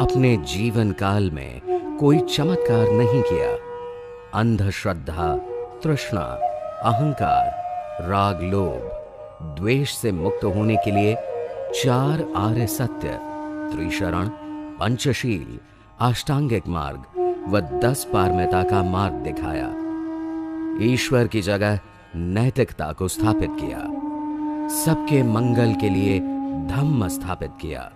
अपने जीवन काल में कोई चमत्कार नहीं किया। अंधश्रद्धा, तृष्णा, अहंकार, राग, लोभ, द्वेष से मुक्त होने के लिए 4 आर्य सत्य, त्रिशरण, पंचशील, अष्टांगिक मार्ग व 10 पारमिता का मार्ग दिखाया। ईश्वर की जगह नैतिकता को स्थापित किया। सबके मंगल के लिए धम्म स्थापित किया।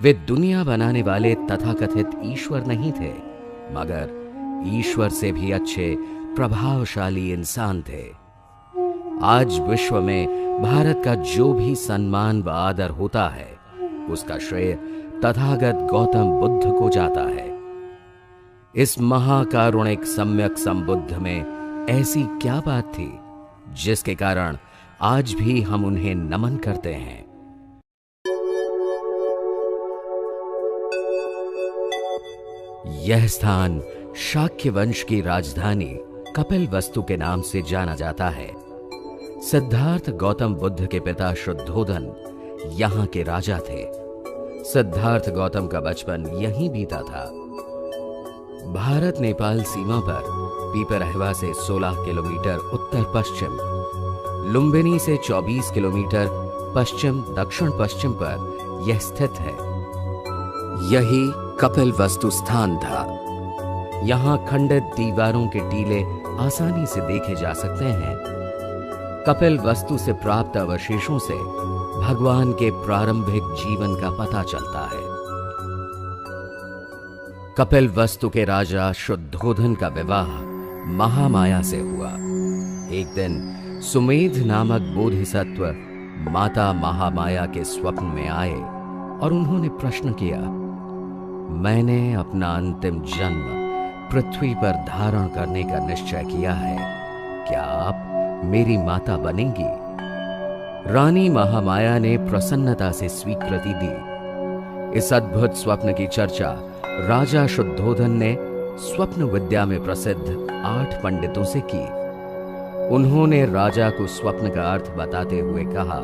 वे दुनिया बनाने वाले तथाकथित ईश्वर नहीं थे, मगर ईश्वर से भी अच्छे प्रभावशाली इंसान थे। आज विश्व में भारत का जो भी सम्मान व आदर होता है, उसका श्रेय तथागत गौतम बुद्ध को जाता है। इस महाकारुणिक सम्यक संबुद्ध में ऐसी क्या बात थी जिसके कारण आज भी हम उन्हें नमन करते हैं। यह स्थान शाक्य वंश की राजधानी कपिलवस्तु के नाम से जाना जाता है। सिद्धार्थ गौतम बुद्ध के पिता शुद्धोधन यहां के राजा थे। सिद्धार्थ गौतम का बचपन यहीं बीता था। भारत नेपाल सीमा पर पीपरहवा से 16 किलोमीटर उत्तर पश्चिम, लुम्बिनी से 24 किलोमीटर पश्चिम दक्षिण पश्चिम पर यह स्थित है। यही कपिलवस्तु स्थान था। यहां खंडित दीवारों के टीले आसानी से देखे जा सकते हैं। कपिलवस्तु से प्राप्त अवशेषों से भगवान के प्रारंभिक जीवन का पता चलता है। कपिलवस्तु के राजा शुद्धोधन का विवाह महामाया से हुआ। एक दिन सुमेध नामक बोधिसत्व माता महामाया के स्वप्न में आए और उन्होंने प्रश्न किया, मैंने अपना अंतिम जन्म पृथ्वी पर धारण करने का निश्चय किया है, क्या आप मेरी माता बनेंगी? रानी महामाया ने प्रसन्नता से स्वीकृति दी। इस अद्भुत स्वप्न की चर्चा राजा शुद्धोधन ने स्वप्न विद्या में प्रसिद्ध 8 पंडितों से की। उन्होंने राजा को स्वप्न का अर्थ बताते हुए कहा,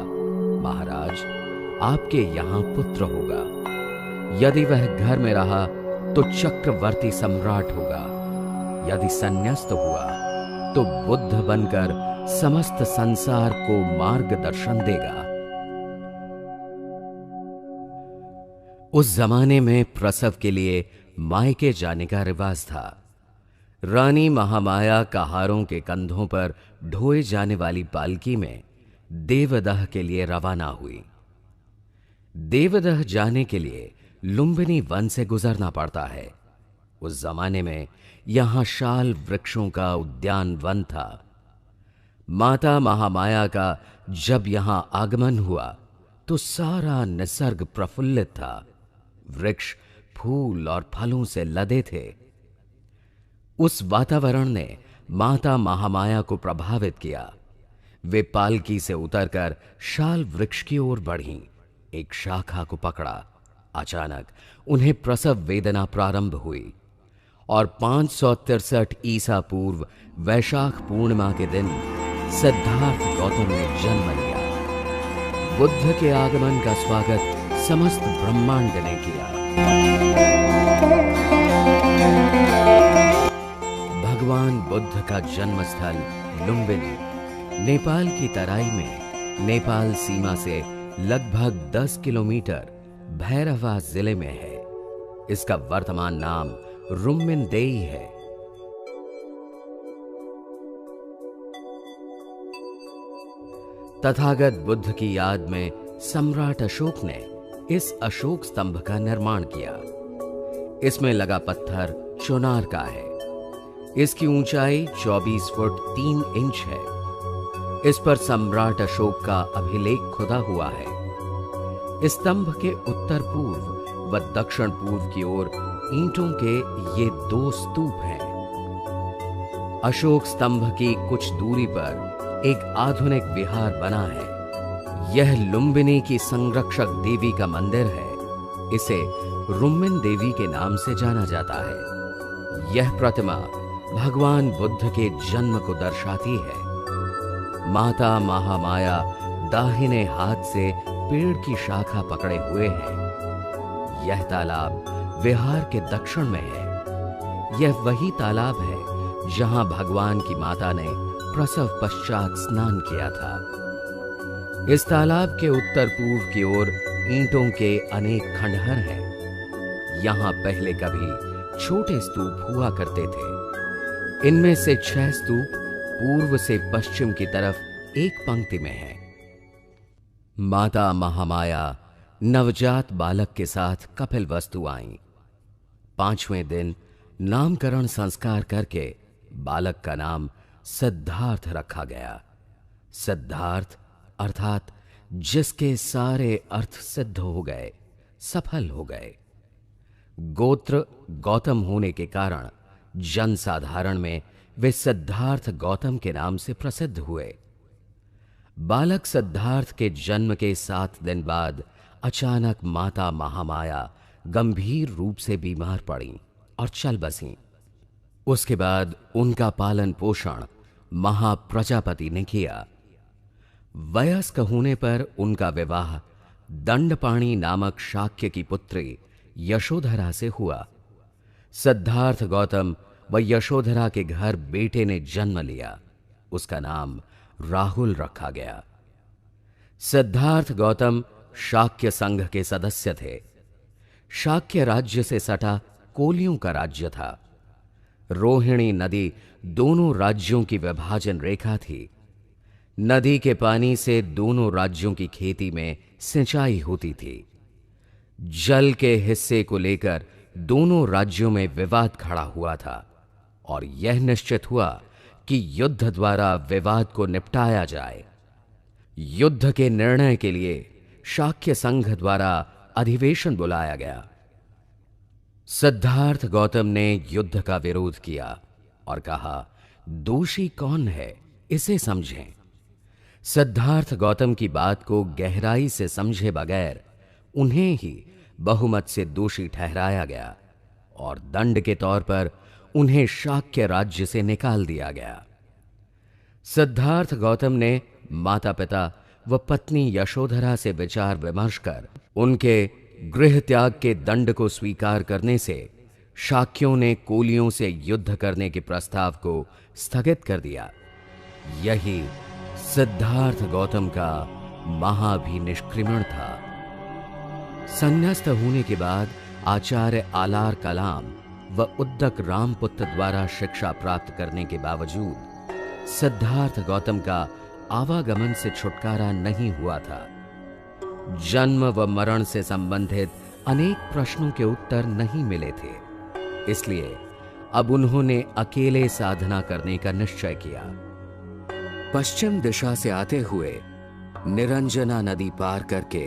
महाराज, आपके यहां पुत्र होगा। यदि वह घर में रहा तो चक्रवर्ती सम्राट होगा। यदि संन्यास्त हुआ तो बुद्ध बनकर समस्त संसार को मार्गदर्शन देगा। उस जमाने में प्रसव के लिए मायके जाने का रिवाज था। रानी महामाया कहारों के कंधों पर ढोए जाने वाली पालकी में देवदह के लिए रवाना हुई। देवदह जाने के लिए लुम्बिनी वन से गुजरना पड़ता है। उस जमाने में यहां शाल वृक्षों का उद्यान वन था। माता महामाया का जब यहां आगमन हुआ तो सारा निसर्ग प्रफुल्लित था। वृक्ष फूल और फलों से लदे थे। उस वातावरण ने माता महामाया को प्रभावित किया। वे पालकी से उतरकर शाल वृक्ष की ओर बढ़ीं। एक शाखा को पकड़ा। अचानक उन्हें प्रसव वेदना प्रारंभ हुई और 563 ईसा पूर्व वैशाख पूर्णिमा के दिन सिद्धार्थ गौतम ने जन्म लिया। बुद्ध के आगमन का स्वागत समस्त ब्रह्मांड ने किया। भगवान बुद्ध का जन्मस्थल लुम्बिनी नेपाल की तराई में नेपाल सीमा से लगभग 10 किलोमीटर भैरवा जिले में है। इसका वर्तमान नाम रुम्मिनदेई है। तथागत बुद्ध की याद में सम्राट अशोक ने इस अशोक स्तंभ का निर्माण किया। इसमें लगा पत्थर चुनार का है। इसकी ऊंचाई 24 फुट 3 इंच है। इस पर सम्राट अशोक का अभिलेख खुदा हुआ है। इस स्तंभ के उत्तर पूर्व व दक्षिण पूर्व की ओर ईंटों के ये 2 स्तूप हैं। अशोक स्तंभ की कुछ दूरी पर एक आधुनिक विहार बना है। यह लुम्बिनी की संरक्षक देवी का मंदिर है। इसे रुम्मिन देवी के नाम से जाना जाता है। यह प्रतिमा भगवान बुद्ध के जन्म को दर्शाती है। माता महामाया दाहिने हाथ से पेड़ की शाखा पकड़े हुए हैं। यह तालाब विहार के दक्षिण में है। यह वही तालाब है जहां भगवान की माता ने प्रसव पश्चात स्नान किया था। इस तालाब के उत्तर पूर्व की ओर ईंटों के अनेक खंडहर हैं। यहां पहले कभी छोटे स्तूप हुआ करते थे। इनमें से 6 स्तूप पूर्व से पश्चिम की तरफ एक पंक्ति में हैं। माता महामाया नवजात बालक के साथ कपिलवस्तु आईं। 5वें दिन नामकरण संस्कार करके बालक का नाम सिद्धार्थ रखा गया। सिद्धार्थ अर्थात जिसके सारे अर्थ सिद्ध हो गए, सफल हो गए। गोत्र गौतम होने के कारण जनसाधारण में वे सिद्धार्थ गौतम के नाम से प्रसिद्ध हुए। बालक सिद्धार्थ के जन्म के 7 दिन बाद अचानक माता महामाया गंभीर रूप से बीमार पड़ी और चल बसीं। उसके बाद उनका पालन पोषण महाप्रजापति ने किया। वयस्क होने पर उनका विवाह दंडपाणि नामक शाक्य की पुत्री यशोधरा से हुआ। सिद्धार्थ गौतम व यशोधरा के घर बेटे ने जन्म लिया। उसका नाम राहुल रखा गया। सिद्धार्थ गौतम शाक्य संघ के सदस्य थे। शाक्य राज्य से सटा कोलियों का राज्य था। रोहिणी नदी दोनों राज्यों की विभाजन रेखा थी। नदी के पानी से दोनों राज्यों की खेती में सिंचाई होती थी। जल के हिस्से को लेकर दोनों राज्यों में विवाद खड़ा हुआ था और यह निश्चित हुआ कि युद्ध द्वारा विवाद को निपटाया जाए। युद्ध के निर्णय के लिए शाक्य संघ द्वारा अधिवेशन बुलाया गया। सिद्धार्थ गौतम ने युद्ध का विरोध किया और कहा, दोषी कौन है इसे समझें। सिद्धार्थ गौतम की बात को गहराई से समझे बगैर उन्हें ही बहुमत से दोषी ठहराया गया और दंड के तौर पर उन्हें शाक्य राज्य से निकाल दिया गया। सिद्धार्थ गौतम ने माता पिता व पत्नी यशोधरा से विचार विमर्श कर उनके गृह त्याग के दंड को स्वीकार करने से शाक्यों ने कोलियों से युद्ध करने के प्रस्ताव को स्थगित कर दिया। यही सिद्धार्थ गौतम का महाभिनिष्क्रिमण था। संन्यास्त होने के बाद आचार्य आलार कलाम व उद्दक रामपुत्र द्वारा शिक्षा प्राप्त करने के बावजूद सिद्धार्थ गौतम का आवागमन से छुटकारा नहीं हुआ था। जन्म व मरण से संबंधित अनेक प्रश्नों के उत्तर नहीं मिले थे। इसलिए अब उन्होंने अकेले साधना करने का निश्चय किया। पश्चिम दिशा से आते हुए निरंजना नदी पार करके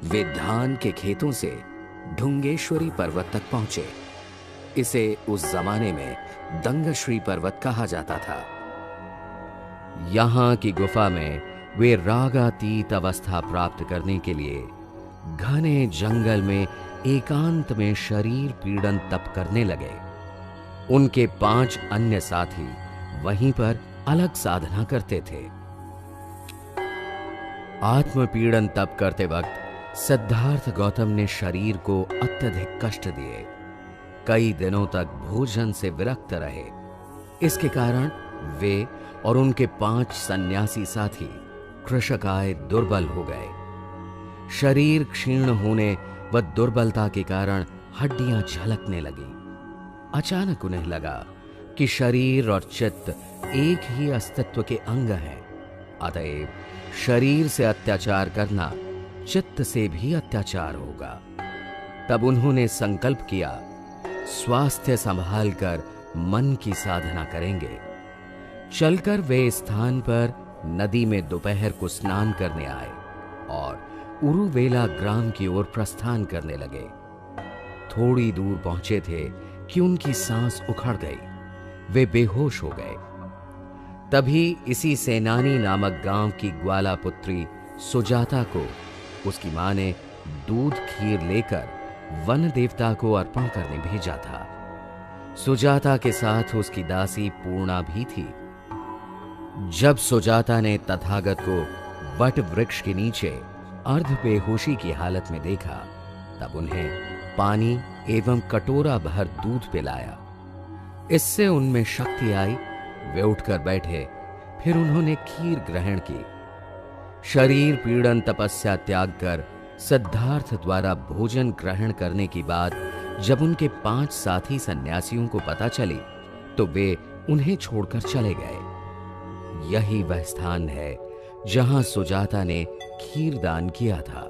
वे धान के खेतों से ढुंगेश्वरी पर्वत तक पहुंचे। इसे उस जमाने में दंगश्री पर्वत कहा जाता था। यहां की गुफा में वे रागातीत अवस्था प्राप्त करने के लिए घने जंगल में एकांत में शरीर पीड़न तप करने लगे। उनके 5 अन्य साथी वहीं पर अलग साधना करते थे। आत्मपीड़न तप करते वक्त सिद्धार्थ गौतम ने शरीर को अत्यधिक कष्ट दिए। कई दिनों तक भोजन से विरक्त रहे। इसके कारण वे और उनके 5 सन्यासी साथी कृशकाय दुर्बल हो गए। शरीर क्षीण होने व दुर्बलता के कारण हड्डियां झलकने लगी। अचानक उन्हें लगा कि शरीर और चित्त एक ही अस्तित्व के अंग हैं। अतएव शरीर से अत्याचार करना चित्त से भी अत्याचार होगा। तब उन्होंने संकल्प किया, स्वास्थ्य संभालकर मन की साधना करेंगे। चलकर वे स्थान पर नदी में दोपहर को स्नान करने आए और उरुवेला ग्राम की ओर प्रस्थान करने लगे। थोड़ी दूर पहुंचे थे कि उनकी सांस उखड़ गई। वे बेहोश हो गए। तभी इसी सेनानी नामक गांव की ग्वाला पुत्री सुजाता को उसकी मां ने दूध खीर लेकर वन देवता को अर्पण करने भेजा था। सुजाता के साथ उसकी दासी पूर्णा भी थी। जब सुजाता ने तथागत को वट वृक्ष के नीचे अर्ध बेहोशी की हालत में देखा, तब उन्हें पानी एवं कटोरा भर दूध पिलाया। इससे उनमें शक्ति आई, वे उठकर बैठे। फिर उन्होंने खीर ग्रहण की। शरीर पीड़न तपस्या त्याग कर सिद्धार्थ द्वारा भोजन ग्रहण करने की बात जब उनके 5 साथी सन्यासियों को पता चली तो वे उन्हें छोड़कर चले गए। यही वह स्थान है जहां सुजाता ने खीर दान किया था।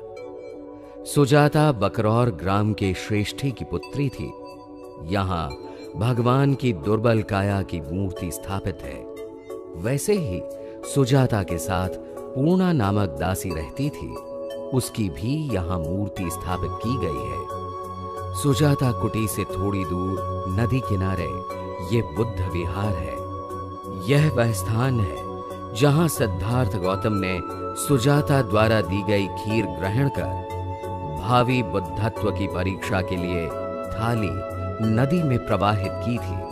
सुजाता बकरौर ग्राम के श्रेष्ठी की पुत्री थी। यहां भगवान की दुर्बल काया की मूर्ति स्थापित है। वैसे ही सुजाता के साथ पूर्णा नामक दासी रहती थी, उसकी भी यहां मूर्ति स्थापित की गई है। सुजाता कुटी से थोड़ी दूर नदी किनारे ये बुद्ध विहार है। यह वह स्थान है जहां सिद्धार्थ गौतम ने सुजाता द्वारा दी गई खीर ग्रहण कर भावी बुद्धत्व की परीक्षा के लिए थाली नदी में प्रवाहित की थी।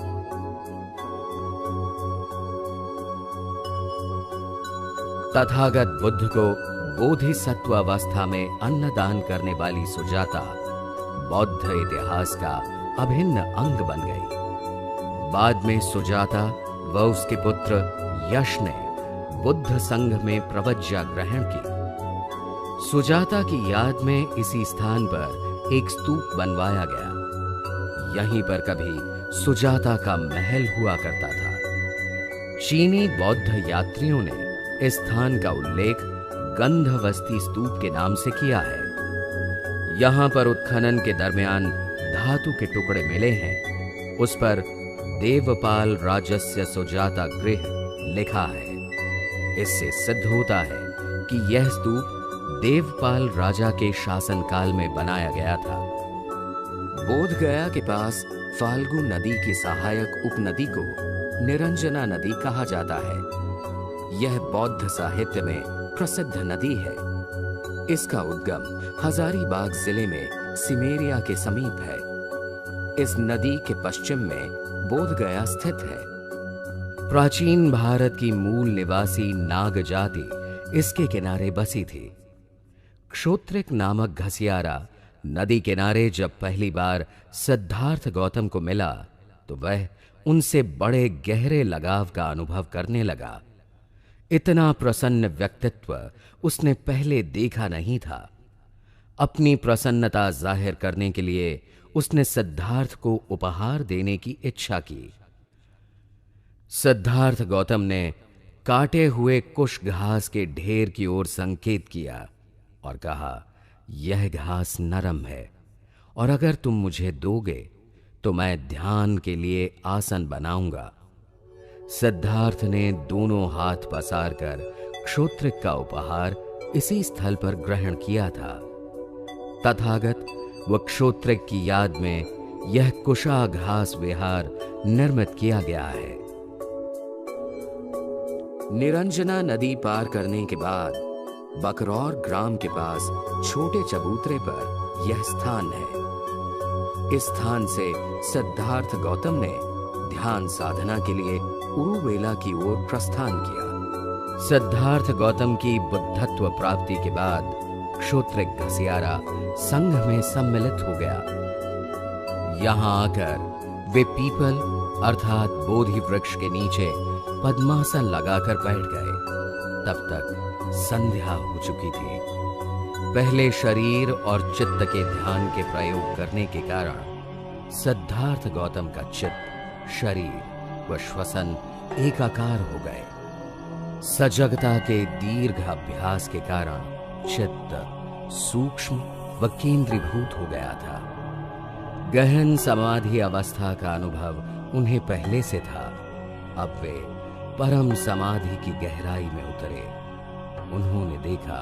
तथागत बुद्ध को बोधिसत्व अवस्था में अन्नदान करने वाली सुजाता बौद्ध इतिहास का अभिन्न अंग बन गई। बाद में सुजाता व उसके पुत्र यश ने बुद्ध संघ में प्रवज्ञा ग्रहण की। सुजाता की याद में इसी स्थान पर एक स्तूप बनवाया गया। यहीं पर कभी सुजाता का महल हुआ करता था। चीनी बौद्ध यात्रियों ने इस स्थान का उल्लेख गंधवस्ती स्तूप के नाम से किया है। यहां पर उत्खनन के दरमियान धातु के टुकड़े मिले हैं। उस पर देवपाल राजस्य सुजाता गृह लिखा है। इससे सिद्ध होता है कि यह स्तूप देवपाल राजा के शासनकाल में बनाया गया था। बोध गया के पास फाल्गु नदी की सहायक उपनदी को निरंजना नदी कहा जाता है। यह बौद्ध साहित्य में प्रसिद्ध नदी है। इसका उद्गम हजारीबाग जिले में सिमेरिया के समीप है। इस नदी के पश्चिम में बोध गया स्थित है। प्राचीन भारत की मूल निवासी नाग जाति इसके किनारे बसी थी। क्षोत्रिक नामक घसियारा नदी किनारे जब पहली बार सिद्धार्थ गौतम को मिला तो वह उनसे बड़े गहरे लगाव का अनुभव करने लगा। इतना प्रसन्न व्यक्तित्व उसने पहले देखा नहीं था। अपनी प्रसन्नता जाहिर करने के लिए उसने सिद्धार्थ को उपहार देने की इच्छा की। सिद्धार्थ गौतम ने काटे हुए कुश घास के ढेर की ओर संकेत किया और कहा, यह घास नरम है और अगर तुम मुझे दोगे तो मैं ध्यान के लिए आसन बनाऊंगा। सिद्धार्थ ने दोनों हाथ पसार कर क्षोत्रिक का उपहार इसी स्थल पर ग्रहण किया था। तथागत व क्षोत्रिक की याद में यह कुशा घास विहार निर्मित किया गया है। निरंजना नदी पार करने के बाद बकरौर ग्राम के पास छोटे चबूतरे पर यह स्थान है। इस स्थान से सिद्धार्थ गौतम ने ध्यान साधना के लिए उरुवेला की ओर प्रस्थान किया। सिद्धार्थ गौतम की बुद्धत्व प्राप्ति के बाद क्षोत्रिक घसियारा संघ में सम्मिलित हो गया। यहां आकर वे पीपल अर्थात बोधि वृक्ष के नीचे पद्मासन लगाकर बैठ गए। तब तक संध्या हो चुकी थी। पहले शरीर और चित्त के ध्यान के प्रयोग करने के कारण सिद्धार्थ गौतम का चित्त, शरीर व श्वसन एकाकार हो गए। सजगता के दीर्घ अभ्यास के कारण चित्त सूक्ष्म व केंद्रीभूत हो गया था। गहन समाधि अवस्था का अनुभव उन्हें पहले से था। अब वे परम समाधि की गहराई में उतरे। उन्होंने देखा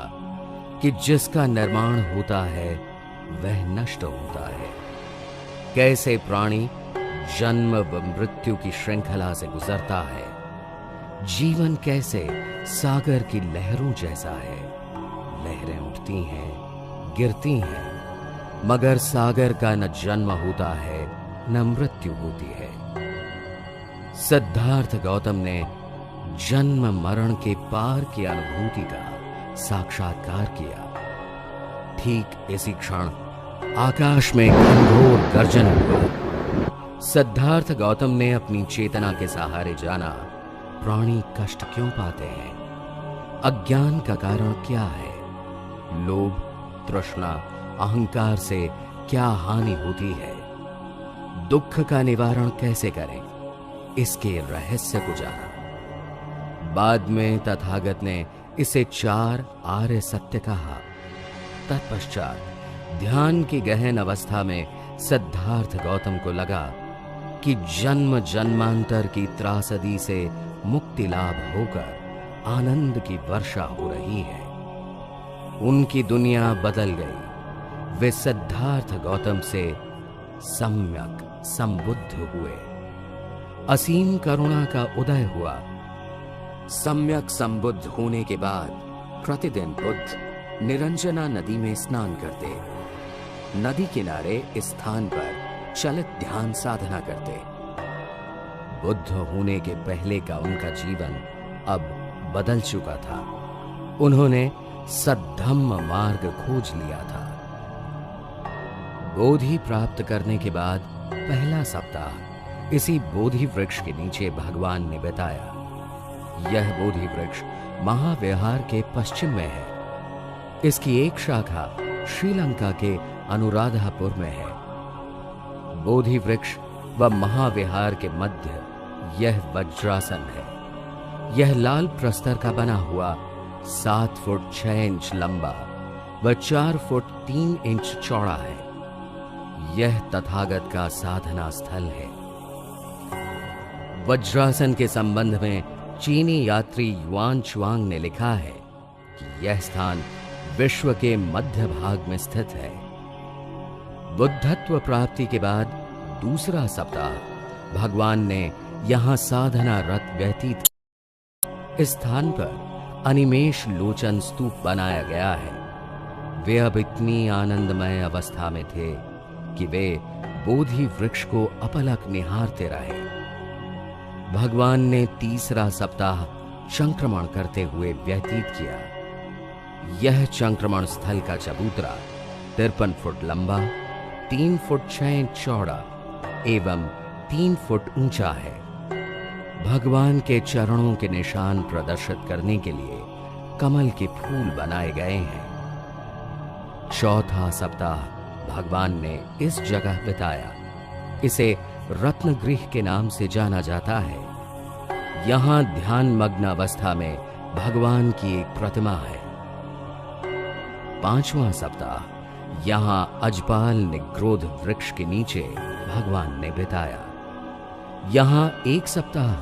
कि जिसका निर्माण होता है वह नष्ट होता है। कैसे प्राणी जन्म व मृत्यु की श्रृंखला से गुजरता है। जीवन कैसे सागर की लहरों जैसा है। लहरें उठती हैं, गिरती हैं, मगर सागर का न जन्म होता है न मृत्यु होती है। सिद्धार्थ गौतम ने जन्म मरण के पार की अनुभूति का साक्षात्कार किया। ठीक इसी क्षण आकाश में घनघोर गर्जन हुआ। सिद्धार्थ गौतम ने अपनी चेतना के सहारे जाना, प्राणी कष्ट क्यों पाते हैं, अज्ञान का कारण क्या है, लोभ, तृष्णा, अहंकार से क्या हानि होती है, दुख का निवारण कैसे करें, इसके रहस्य को जाना। बाद में तथागत ने इसे 4 आर्य सत्य कहा। तत्पश्चात ध्यान की गहन अवस्था में सिद्धार्थ गौतम को लगा कि जन्म जन्मांतर की त्रासदी से मुक्ति लाभ होकर आनंद की वर्षा हो रही है। उनकी दुनिया बदल गई। वे सिद्धार्थ गौतम से सम्यक संबुद्ध हुए। असीम करुणा का उदय हुआ। सम्यक संबुद्ध होने के बाद प्रतिदिन बुद्ध निरंजना नदी में स्नान करते, नदी किनारे इस स्थान पर चलित ध्यान साधना करते। बुद्ध होने के पहले का उनका जीवन अब बदल चुका था। उन्होंने सद्धम्म मार्ग खोज लिया था। बोधि प्राप्त करने के बाद पहला सप्ताह इसी बोधि वृक्ष के नीचे भगवान ने बिताया। यह बोधि वृक्ष महाविहार के पश्चिम में है। इसकी एक शाखा श्रीलंका के अनुराधापुर में है। बोधि वृक्ष व महाविहार के मध्य यह वज्रासन है। यह लाल प्रस्तर का बना हुआ 7 फुट 6 इंच लंबा व 4 फुट 3 इंच चौड़ा है। यह तथागत का साधना स्थल है। वज्रासन के संबंध में चीनी यात्री युआन चुआंग ने लिखा है कि यह स्थान विश्व के मध्य भाग में स्थित है। बुद्धत्व प्राप्ति के बाद दूसरा सप्ताह भगवान ने यहां साधना रत व्यतीत। इस स्थान पर अनिमेष लोचन स्तूप बनाया गया है। वे अब इतनी आनंदमय अवस्था में थे कि वे बोधि वृक्ष को अपलक निहारते रहे। भगवान ने तीसरा सप्ताह संक्रमण करते हुए व्यतीत किया। यह संक्रमण स्थल का चबूतरा 53 फुट लंबा, 3 फुट 6 इंच चौड़ा एवं 3 फुट ऊंचा है। भगवान के चरणों के निशान प्रदर्शित करने के लिए कमल के फूल बनाए गए हैं। चौथा सप्ताह भगवान ने इस जगह बिताया। इसे रत्नगृह के नाम से जाना जाता है। यहां ध्यान मग्न अवस्था में भगवान की एक प्रतिमा है। पांचवां सप्ताह यहां अजपाल निग्रोध वृक्ष के नीचे भगवान ने बिताया। यहां एक सप्ताह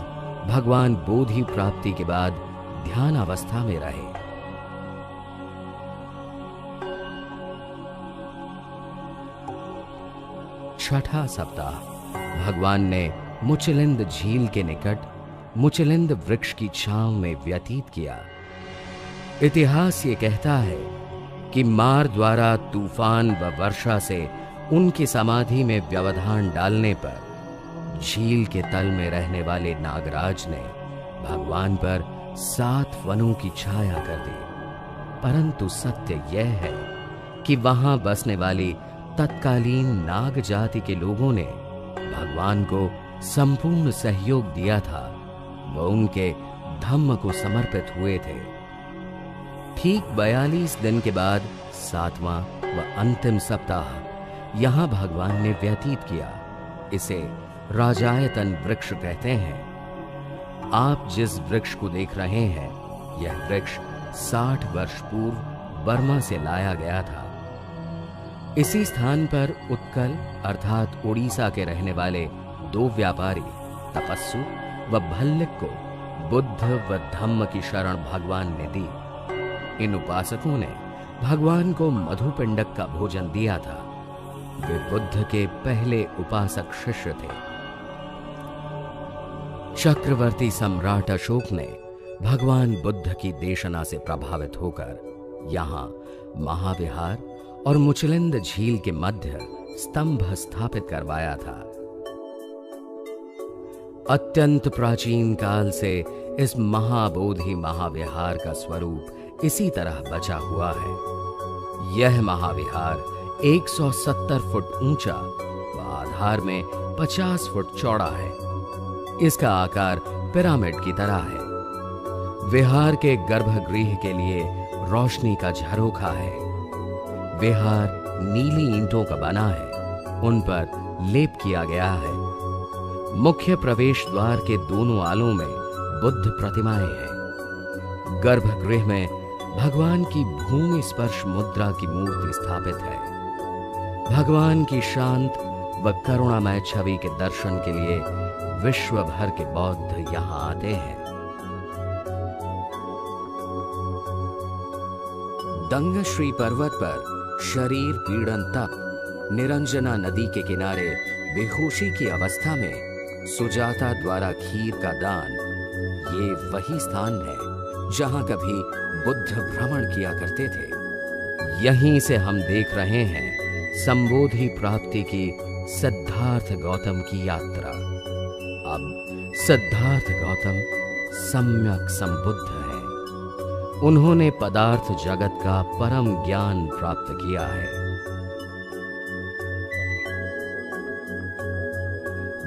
भगवान बोधि प्राप्ति के बाद ध्यान अवस्था में रहे। छठा सप्ताह भगवान ने मुचलिंद झील के निकट मुचलिंद वृक्ष की छांव में व्यतीत किया। इतिहास ये कहता है कि मार द्वारा तूफान व वर्षा से उनकी समाधि में व्यवधान डालने पर झील के तल में रहने वाले नागराज ने भगवान पर 7 वनों की छाया कर दी। परंतु सत्य यह है कि वहां बसने वाली तत्कालीन नाग जाति के लोगों ने भगवान को संपूर्ण सहयोग दिया था। वो उनके धम्म को समर्पित हुए थे। ठीक 42 दिन के बाद 7वां व अंतिम सप्ताह यहां भगवान ने व्यतीत किया। इसे राजायतन वृक्ष कहते हैं। आप जिस वृक्ष को देख रहे हैं, यह वृक्ष 60 वर्ष पूर्व बर्मा से लाया गया था। इसी स्थान पर उत्कल अर्थात उड़ीसा के रहने वाले 2 व्यापारी तपस्सु व भल्लिक को बुद्ध व धम्म की शरण भगवान ने दी। इन उपासकों ने भगवान को मधुपिंडक का भोजन दिया था। वे बुद्ध के पहले उपासक शिष्य थे। चक्रवर्ती सम्राट अशोक ने भगवान बुद्ध की देशना से प्रभावित होकर यहां महाविहार और मुचलिंद झील के मध्य स्तंभ स्थापित करवाया था। अत्यंत प्राचीन काल से इस महाबोधि महाविहार का स्वरूप इसी तरह बचा हुआ है। यह महाविहार 170 फुट ऊंचा व आधार में 50 फुट चौड़ा है। इसका आकार पिरामिड की तरह है। विहार के गर्भगृह के लिए रोशनी का झरोखा है। विहार नीली ईंटों का बना है, उन पर लेप किया गया है। मुख्य प्रवेश द्वार के दोनों आलों में बुद्ध प्रतिमाएं हैं। गर्भगृह में भगवान की भूमि स्पर्श मुद्रा की मूर्ति स्थापित है। भगवान की शांत व करुणामय छवि के दर्शन के लिए विश्व भर के बौद्ध यहां आते हैं। दंगश्री पर्वत पर शरीर पीड़न तप निरंजना नदी के किनारे बेहोशी की अवस्था में सुजाता द्वारा खीर का दान, ये वही स्थान है जहां कभी बुद्ध भ्रमण किया करते थे। यहीं से हम देख रहे हैं संबोधि प्राप्ति की सिद्धार्थ गौतम की यात्रा। अब सिद्धार्थ गौतम सम्यक संबुद्ध हैं। उन्होंने पदार्थ जगत का परम ज्ञान प्राप्त किया है।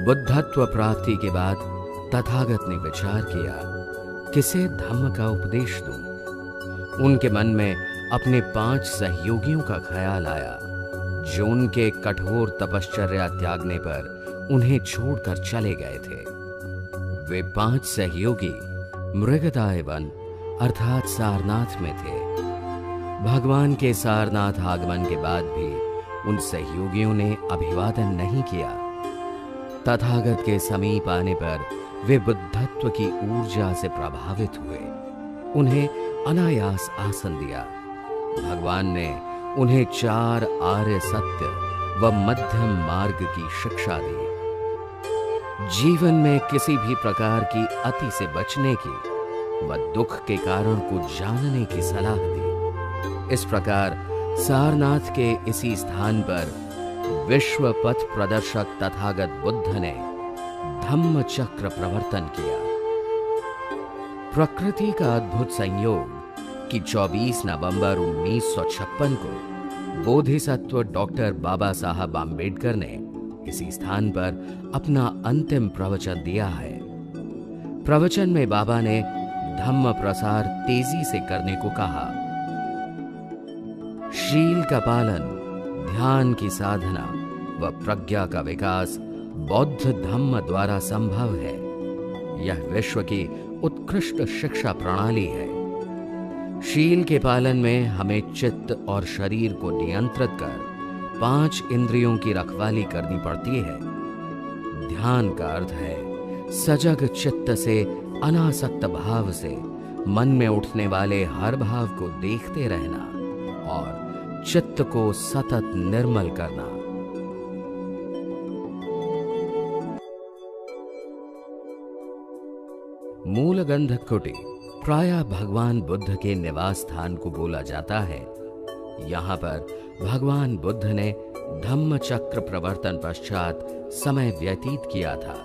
बुद्धत्व प्राप्ति के बाद तथागत ने विचार किया, किसे धम्म का उपदेश दूं। उनके मन में अपने 5 सहयोगियों का ख्याल आया, जो उनके कठोर तपश्चर्या त्यागने पर उन्हें छोड़कर चले गए थे। वे 5 सहयोगी मृगदाय वन अर्थात सारनाथ में थे। भगवान के सारनाथ आगमन के बाद भी उन सहयोगियों ने अभिवादन नहीं किया। तथागत के समीप आने पर वे बुद्धत्व की ऊर्जा से प्रभावित हुए। उन्हें अनायास आसन दिया। भगवान ने उन्हें 4 आर्य सत्य व मध्यम मार्ग की शिक्षा दी। जीवन में किसी भी प्रकार की अति से बचने की व दुख के कारण को जानने की सलाह दी। इस प्रकार सारनाथ के इसी स्थान पर विश्व पथ प्रदर्शक तथागत बुद्ध ने धम्म चक्र प्रवर्तन किया। प्रकृति का अद्भुत संयोग कि 24 नवंबर 1956 को बोधिसत्व डॉक्टर बाबा साहब आम्बेडकर ने इसी स्थान पर अपना अंतिम प्रवचन दिया है। प्रवचन में बाबा ने धम्म प्रसार तेजी से करने को कहा। शील का पालन, ध्यान की साधना व प्रज्ञा का विकास बौद्ध धम्म द्वारा संभव है। यह विश्व की उत्कृष्ट शिक्षा प्रणाली है। शील के पालन में हमें चित्त और शरीर को नियंत्रित कर 5 इंद्रियों की रखवाली करनी पड़ती है। ध्यान का अर्थ है सजग चित्त से अनासक्त भाव से मन में उठने वाले हर भाव को देखते रहना और चित्त को सतत निर्मल करना। मूलगंध कुटी प्रायः भगवान बुद्ध के निवास स्थान को बोला जाता है। यहाँ पर भगवान बुद्ध ने धम्म चक्र प्रवर्तन पश्चात समय व्यतीत किया था।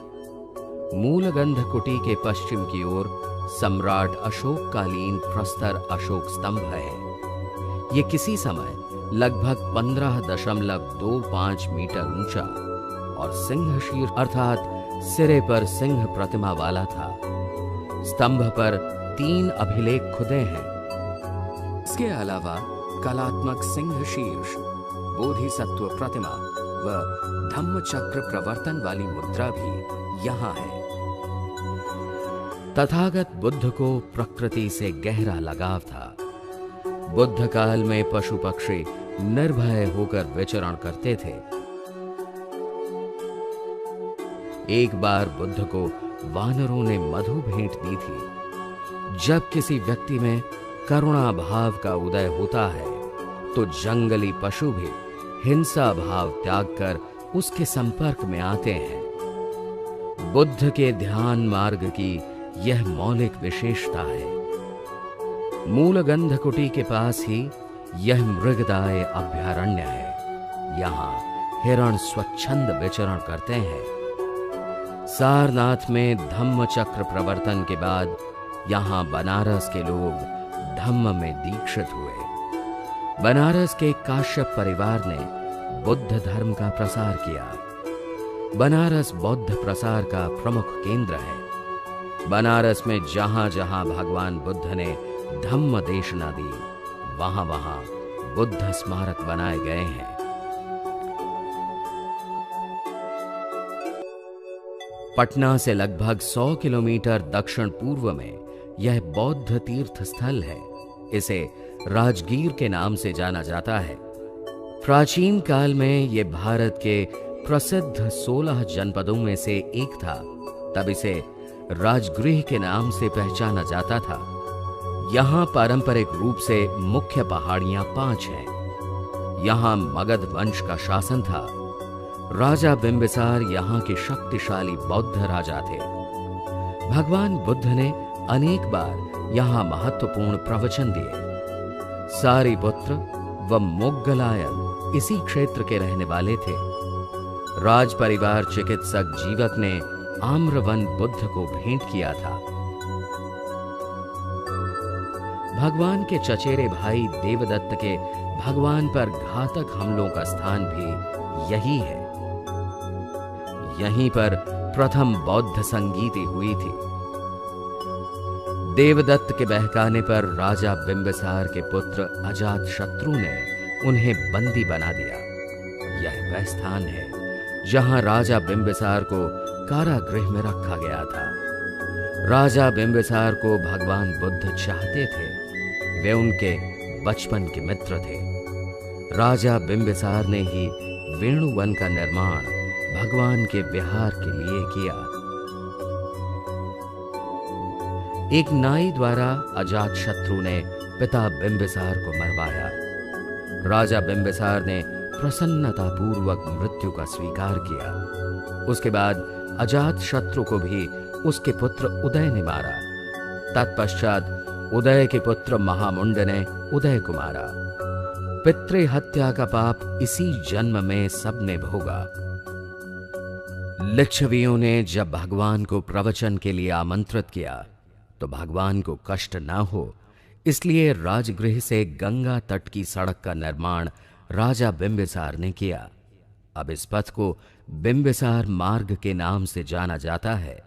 मूलगंध कुटी के पश्चिम की ओर सम्राट अशोक कालीन प्रस्तर अशोक स्तंभ है। ये किसी समय लगभग 15.25 मीटर ऊंचा और सिंह शीर अर्थात सिरे पर सिंह प्रतिमा वाला था। स्तंभ पर 3 अभिलेख खुदे हैं। इसके अलावा कलात्मक सिंह शीर्ष, बोधिसत्व प्रतिमा व धम्म चक्र प्रवर्तन वाली मुद्रा भी यहाँ है। तथागत बुद्ध को प्रकृति से गहरा लगाव था। बुद्ध काल में पशु पक्षी निर्भय होकर विचरण करते थे। एक बार बुद्ध को वानरों ने मधु भेंट दी थी। जब किसी व्यक्ति में करुणा भाव का उदय होता है तो जंगली पशु भी हिंसा भाव त्याग कर उसके संपर्क में आते हैं। बुद्ध के ध्यान मार्ग की यह मौलिक विशेषता है। मूलगंध कुटी के पास ही यह मृगदाय अभयारण्य है। यहाँ हिरण स्वच्छंद विचरण करते हैं। सारनाथ में धम्म चक्र प्रवर्तन के बाद यहाँ बनारस के लोग धम्म में दीक्षित हुए। बनारस के काश्यप परिवार ने बुद्ध धर्म का प्रसार किया। बनारस बौद्ध प्रसार का प्रमुख केंद्र है। बनारस में जहां जहां भगवान बुद्ध ने धम्म देशना दी, वहां वहां बुद्ध स्मारक बनाए गए हैं। पटना से लगभग 100 किलोमीटर दक्षिण पूर्व में यह बौद्ध तीर्थ स्थल है। इसे राजगीर के नाम से जाना जाता है। प्राचीन काल में यह भारत के प्रसिद्ध 16 जनपदों में से एक था। तब इसे राजगृह के नाम से पहचाना जाता था। यहां पारंपरिक रूप से मुख्य पहाड़ियां 5 हैं। यहां मगध वंश का शासन था। राजा बिंबिसार यहां के शक्तिशाली बौद्ध राजा थे। भगवान बुद्ध ने अनेक बार यहां महत्वपूर्ण प्रवचन दिए। सारिपुत्र व मोग्गलायन इसी क्षेत्र के रहने वाले थे। राज परिवार चिकित्सक जीवक ने आम्रवन बुद्ध को भेंट किया था। भगवान के चचेरे भाई देवदत्त के भगवान पर घातक हमलों का स्थान भी यही है। यहीं पर प्रथम बौद्ध संगीति हुई थी। देवदत्त के बहकाने पर राजा बिंबिसार के पुत्र अजातशत्रु ने उन्हें बंदी बना दिया। यह वह स्थान है जहां राजा बिंबिसार को कारागृह में रखा गया था। राजा बिंबिसार को भगवान बुद्ध चाहते थे। वे उनके बचपन के मित्र थे। राजा बिंबिसार ने ही वेणुवन का निर्माण भगवान के विहार के लिए किया। एक नाई द्वारा अजातशत्रु ने पिता बिंबिसार को मरवाया। राजा बिंबिसार ने प्रसन्नतापूर्वक मृत्यु का स्वीकार किया। उसके बाद अजातशत्रु को भी उसके पुत्र उदय ने मारा। तत्पश्चात उदय के पुत्र महामुंड ने उदय को मारा। पितृ हत्या का पाप इसी जन्म में सबने भोगा। लिच्छवियों ने जब भगवान को प्रवचन के लिए आमंत्रित किया तो भगवान को कष्ट न हो, इसलिए राजगृह से गंगा तट की सड़क का निर्माण राजा बिंबिसार ने किया। अब इस पथ को बिंबिसार मार्ग के नाम से जाना जाता है।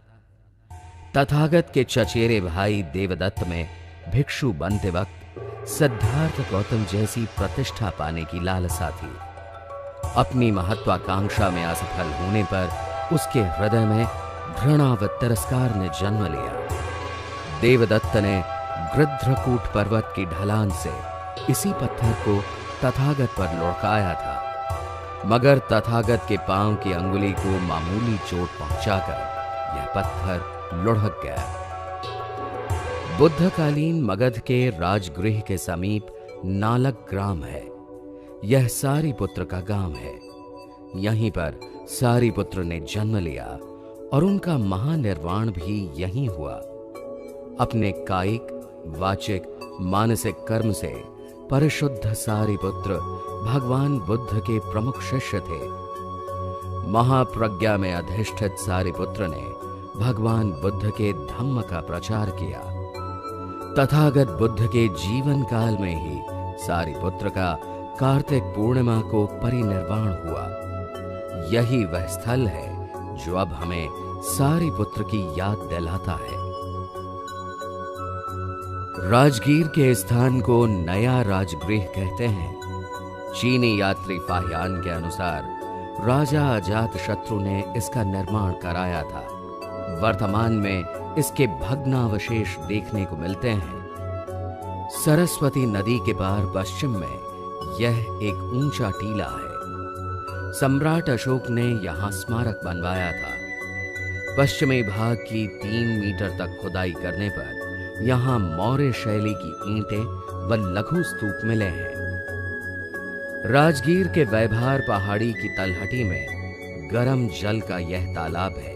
तथागत के चचेरे भाई देवदत्त में भिक्षु बनते वक्त सिद्धार्थ गौतम जैसी प्रतिष्ठा पाने की लालसा थी। अपनी महत्वाकांक्षा में असफल होने पर उसके हृदय में घृणा व तिरस्कार ने जन्म लिया। देवदत्त ने गृध्रकूट पर्वत की ढलान से इसी पत्थर को तथागत पर लुढ़काया था, मगर तथागत के पांव की अंगुली को मामूली चोट पहुंचाकर यह पत्थर लुढ़क गया। बुद्धकालीन मगध के राजगृह के समीप नालक ग्राम है। यह सारिपुत्र का गांव है। यहीं पर सारिपुत्र ने जन्म लिया और उनका महानिर्वाण भी यहीं हुआ। अपने कायिक, वाचिक, मानसिक कर्म से परिशुद्ध सारिपुत्र भगवान बुद्ध के प्रमुख शिष्य थे। महाप्रज्ञा में अधिष्ठित सारिपुत्र ने भगवान बुद्ध के धम्म का प्रचार किया। तथागत बुद्ध के जीवन काल में ही सारिपुत्र का कार्तिक पूर्णिमा को परिनिर्वाण हुआ। यही वह स्थल है जो अब हमें सारिपुत्र की याद दिलाता है। राजगीर के स्थान को नया राजगृह कहते हैं। चीनी यात्री फाहियान के अनुसार राजा अजातशत्रु ने इसका निर्माण कराया था। वर्तमान में इसके भग्नावशेष देखने को मिलते हैं। सरस्वती नदी के पार पश्चिम में यह एक ऊंचा टीला है। सम्राट अशोक ने यहां स्मारक बनवाया था। पश्चिमी भाग की 3 मीटर तक खुदाई करने पर यहां मौर्य शैली की ईंटें व लघु स्तूप मिले हैं। राजगीर के वैभार पहाड़ी की तलहटी में गर्म जल का यह तालाब है।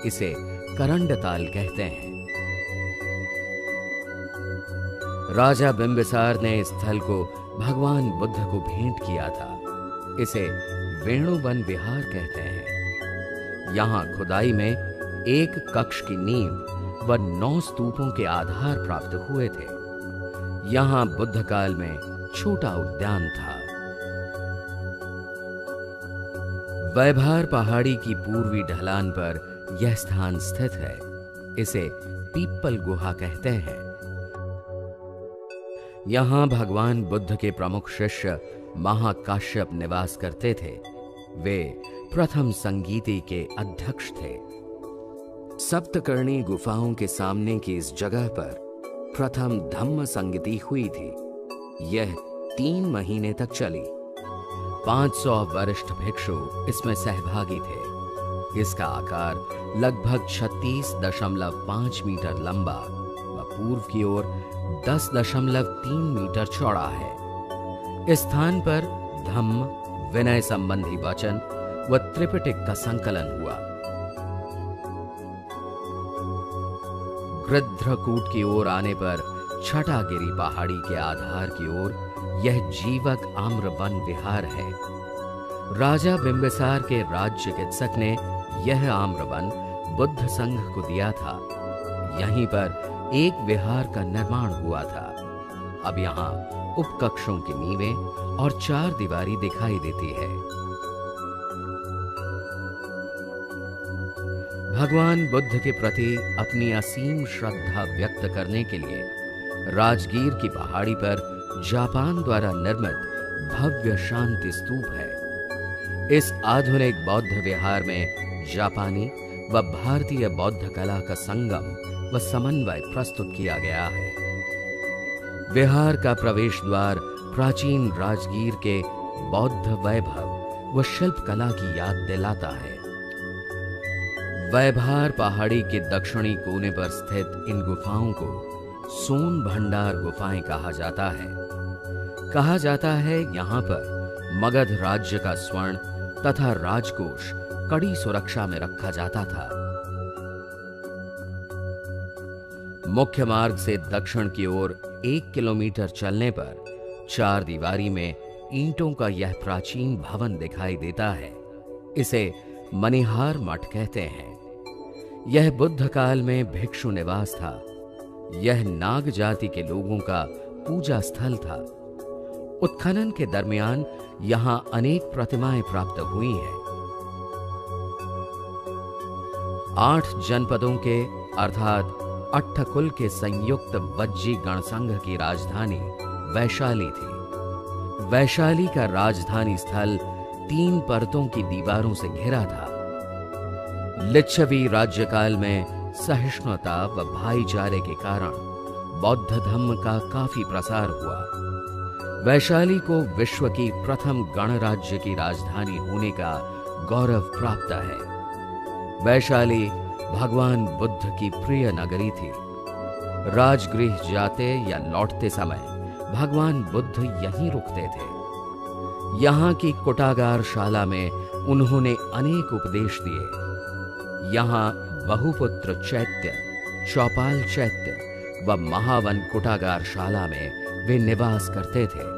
इसे करंड ताल कहते हैं। राजा बिंबिसार ने इस स्थल को भगवान बुद्ध को भेंट किया था। इसे वेणुवन विहार कहते हैं। यहां खुदाई में एक कक्ष की नींव व 9 स्तूपों के आधार प्राप्त हुए थे। यहां बुद्ध काल में छोटा उद्यान था। वैभार पहाड़ी की पूर्वी ढलान पर यह स्थान स्थित है। इसे पीपल गुहा कहते हैं। यहां भगवान बुद्ध के प्रमुख शिष्य महाकाश्यप निवास करते थे। वे प्रथम संगीति के अध्यक्ष थे। सप्तकर्णी गुफाओं के सामने की इस जगह पर प्रथम धम्म संगीति हुई थी। यह 3 महीने तक चली। 500 वरिष्ठ भिक्षु इसमें सहभागी थे। इसका आकार लगभग 36.5 मीटर लंबा व पूर्व की ओर 10.3 मीटर चौड़ा है। इस स्थान पर धम्म, विनय संबंधी वचन व त्रिपिटक का संकलन हुआ। गृध्रकूट की ओर आने पर छठागिरी पहाड़ी के आधार की ओर यह जीवक आम्र वन विहार है। राजा बिंबिसार के राज्य चिकित्सक ने यह आम्र वन बुद्ध संघ को दिया था। यहीं पर एक विहार का निर्माण हुआ था। अब यहां उपकक्षों की नींवें और 4 दीवारी दिखाई देती है। भगवान बुद्ध के प्रति अपनी असीम श्रद्धा व्यक्त करने के लिए राजगीर की पहाड़ी पर जापान द्वारा निर्मित भव्य शांति स्तूप है। इस आधुनिक बौद्ध विहार में जापानी व भारतीय बौद्ध कला का संगम व समन्वय प्रस्तुत किया गया है। विहार का प्रवेश द्वार प्राचीन राजगीर के बौद्ध वैभव व शिल्प कला की याद दिलाता है। वैभार पहाड़ी के दक्षिणी कोने पर स्थित इन गुफाओं को सोन भंडार गुफाएं कहा जाता है। कहा जाता है यहां पर मगध राज्य का स्वर्ण तथा राजकोष कड़ी सुरक्षा में रखा जाता था। मुख्य मार्ग से दक्षिण की ओर 1 किलोमीटर चलने पर 4 दीवारी में ईंटों का यह प्राचीन भवन दिखाई देता है। इसे मनिहार मठ कहते हैं। यह बुद्ध काल में भिक्षु निवास था। यह नाग जाति के लोगों का पूजा स्थल था। उत्खनन के दरमियान यहां अनेक प्रतिमाएं प्राप्त हुई हैं। 8 जनपदों के अर्थात अट्ठकुल के संयुक्त वज्जी गणसंघ की राजधानी वैशाली थी। वैशाली का राजधानी स्थल 3 परतों की दीवारों से घिरा था। लिच्छवी राज्यकाल में सहिष्णुता व भाईचारे के कारण बौद्ध धर्म का काफी प्रसार हुआ। वैशाली को विश्व की प्रथम गणराज्य की राजधानी होने का गौरव प्राप्त है। वैशाली भगवान बुद्ध की प्रिय नगरी थी। राजगृह जाते या लौटते समय भगवान बुद्ध यहीं रुकते थे। यहाँ की कुटागार शाला में उन्होंने अनेक उपदेश दिए। यहाँ बहुपुत्र चैत्य, चौपाल चैत्य व महावन कुटागार शाला में वे निवास करते थे।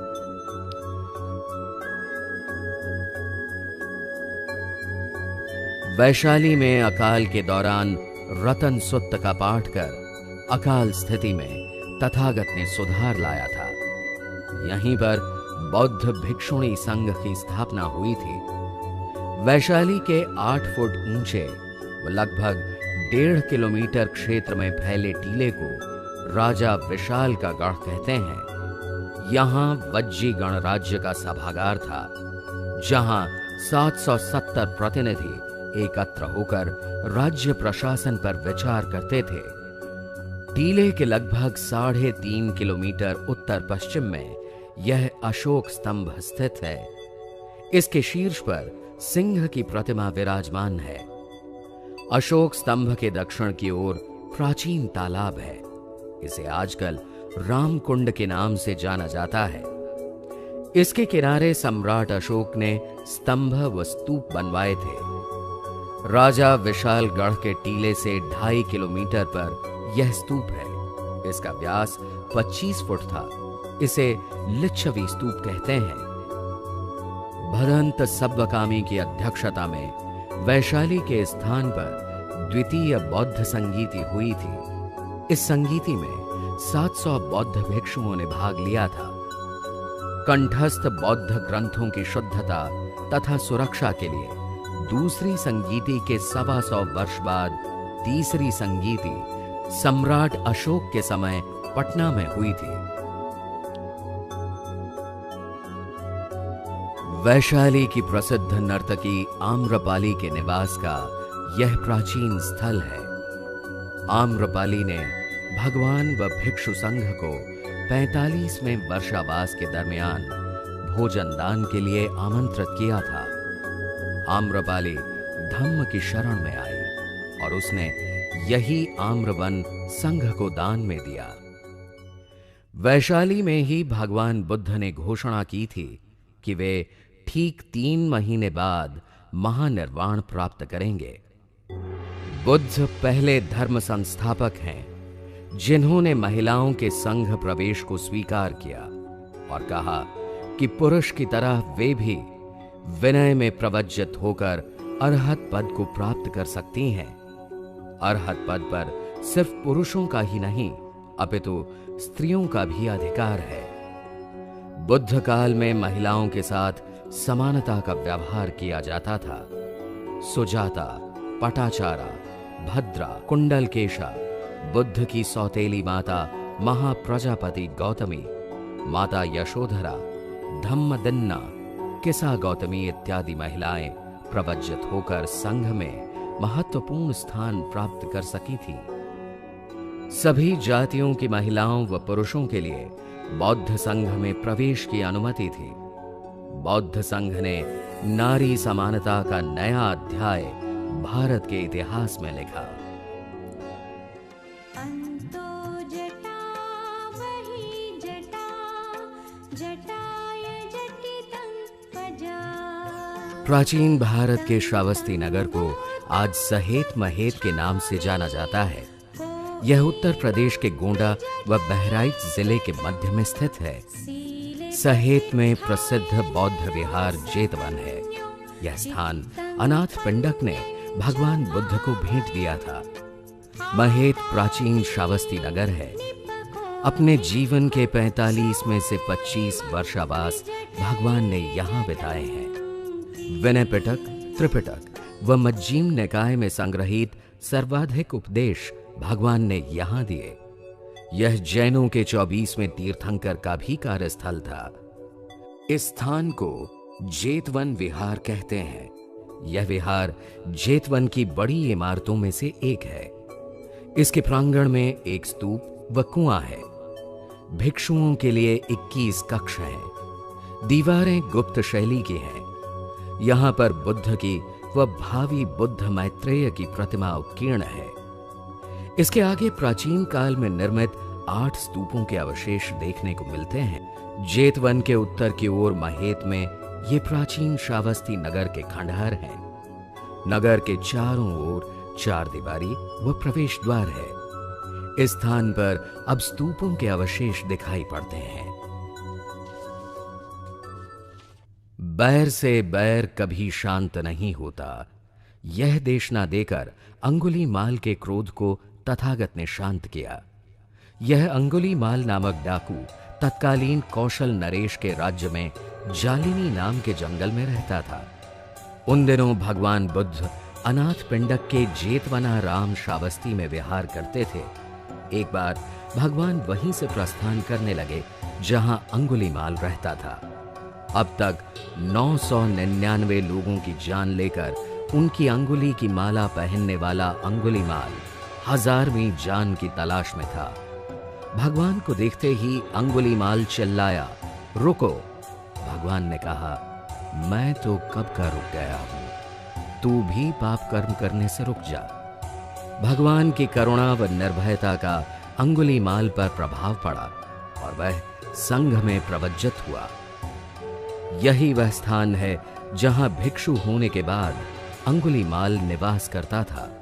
वैशाली में अकाल के दौरान रतन सुत्त का पाठ कर अकाल स्थिति में तथागत ने सुधार लाया था। यहीं पर बौद्ध भिक्षुणी संघ की स्थापना हुई थी। वैशाली के 8 फुट ऊंचे व लगभग 1.5 किलोमीटर क्षेत्र में फैले टीले को राजा विशाल का गढ़ कहते हैं। यहाँ वज्जी गणराज्य का सभागार था, जहाँ 770 प्रतिनिधि एकत्र होकर राज्य प्रशासन पर विचार करते थे। टीले के लगभग 3.5 किलोमीटर उत्तर पश्चिम में यह अशोक स्तंभ स्थित है। इसके शीर्ष पर सिंह की प्रतिमा विराजमान है। अशोक स्तंभ के दक्षिण की ओर प्राचीन तालाब है। इसे आजकल रामकुंड के नाम से जाना जाता है। इसके किनारे सम्राट अशोक ने स्तंभ व स्तूप बनवाए थे। राजा विशालगढ़ के टीले से 2.5 किलोमीटर पर यह स्तूप है। इसका व्यास 25 फुट था। इसे लिच्छवी स्तूप कहते हैं। भदंत सब्बकामी की अध्यक्षता में वैशाली के स्थान पर द्वितीय बौद्ध संगीति हुई थी। इस संगीति में 700 बौद्ध भिक्षुओं ने भाग लिया था। कंठस्थ बौद्ध ग्रंथों की शुद्धता तथा सुरक्षा के लिए दूसरी संगीति के 125 वर्ष बाद तीसरी संगीति सम्राट अशोक के समय पटना में हुई थी। वैशाली की प्रसिद्ध नर्तकी आम्रपाली के निवास का यह प्राचीन स्थल है। आम्रपाली ने भगवान व भिक्षु संघ को 45वें वर्षावास के दरमियान भोजन दान के लिए आमंत्रित किया था। आम्रपाली धम्म की शरण में आई और उसने यही आम्रवन संघ को दान में दिया। वैशाली में ही भगवान बुद्ध ने घोषणा की थी कि वे ठीक 3 महीने बाद महानिर्वाण प्राप्त करेंगे। बुद्ध पहले धर्म संस्थापक हैं जिन्होंने महिलाओं के संघ प्रवेश को स्वीकार किया और कहा कि पुरुष की तरह वे भी विनय में प्रवज्जित होकर अरहत पद को प्राप्त कर सकती हैं। अरहत पद पर सिर्फ पुरुषों का ही नहीं अपितु स्त्रियों का भी अधिकार है। बुद्ध काल में महिलाओं के साथ समानता का व्यवहार किया जाता था। सुजाता, पटाचारा, भद्रा, कुंडलकेशा, बुद्ध की सौतेली माता महाप्रजापति गौतमी, माता यशोधरा, धम्मदिन्ना, किसा गौतमी इत्यादि महिलाएं प्रवज्जित होकर संघ में महत्वपूर्ण स्थान प्राप्त कर सकी थी। सभी जातियों की महिलाओं व पुरुषों के लिए बौद्ध संघ में प्रवेश की अनुमति थी। बौद्ध संघ ने नारी समानता का नया अध्याय भारत के इतिहास में लिखा। प्राचीन भारत के श्रावस्ती नगर को आज सहेत महेत के नाम से जाना जाता है। यह उत्तर प्रदेश के गोंडा व बहराइच जिले के मध्य में स्थित है। सहेत में प्रसिद्ध बौद्ध विहार जेतवन है। यह स्थान अनाथ पिंडक ने भगवान बुद्ध को भेंट दिया था। महेत प्राचीन श्रावस्ती नगर है। अपने जीवन के 45 में से 25 वर्षावास भगवान ने यहाँ बिताए हैं। विनय पिटक, त्रिपिटक व मज्जीम निकाय में संग्रहित सर्वाधिक उपदेश भगवान ने यहाँ दिए। यह जैनों के 24वें तीर्थंकर का भी कार्यस्थल था। इस स्थान को जेतवन विहार कहते हैं। यह विहार जेतवन की बड़ी इमारतों में से एक है। इसके प्रांगण में एक स्तूप व कुआं है। भिक्षुओं के लिए 21 कक्ष हैं। दीवारें गुप्त शैली की हैं। यहाँ पर बुद्ध की व भावी बुद्ध मैत्रेय की प्रतिमा उत्कीर्ण है। इसके आगे प्राचीन काल में निर्मित 8 स्तूपों के अवशेष देखने को मिलते हैं। जेतवन के उत्तर की ओर महेत में ये प्राचीन श्रावस्ती नगर के खंडहर हैं। नगर के चारों ओर 4 दीवारी व प्रवेश द्वार है। इस स्थान पर अब स्तूपों के अवशेष दिखाई पड़ते हैं। बैर से बैर कभी शांत नहीं होता, यह देश ना देकर अंगुलीमाल के क्रोध को तथागत ने शांत किया। यह अंगुलीमाल नामक डाकू तत्कालीन कौशल नरेश के राज्य में जालिनी नाम के जंगल में रहता था। उन दिनों भगवान बुद्ध अनाथ पिंडक के जेतवना राम श्रावस्ती में विहार करते थे। एक बार भगवान वहीं से प्रस्थान करने लगे जहां अंगुलीमाल रहता था। अब तक 999 लोगों की जान लेकर उनकी अंगुली की माला पहनने वाला अंगुलीमाल 1000वीं जान की तलाश में था। भगवान को देखते ही अंगुलीमाल चिल्लाया, रुको। भगवान ने कहा, मैं तो कब का रुक गया हूं, तू भी पाप कर्म करने से रुक जा। भगवान की करुणा व निर्भयता का अंगुलीमाल पर प्रभाव पड़ा और वह संघ में प्रवज्जित हुआ। यही वह स्थान है जहां भिक्षु होने के बाद अंगुलीमाल निवास करता था।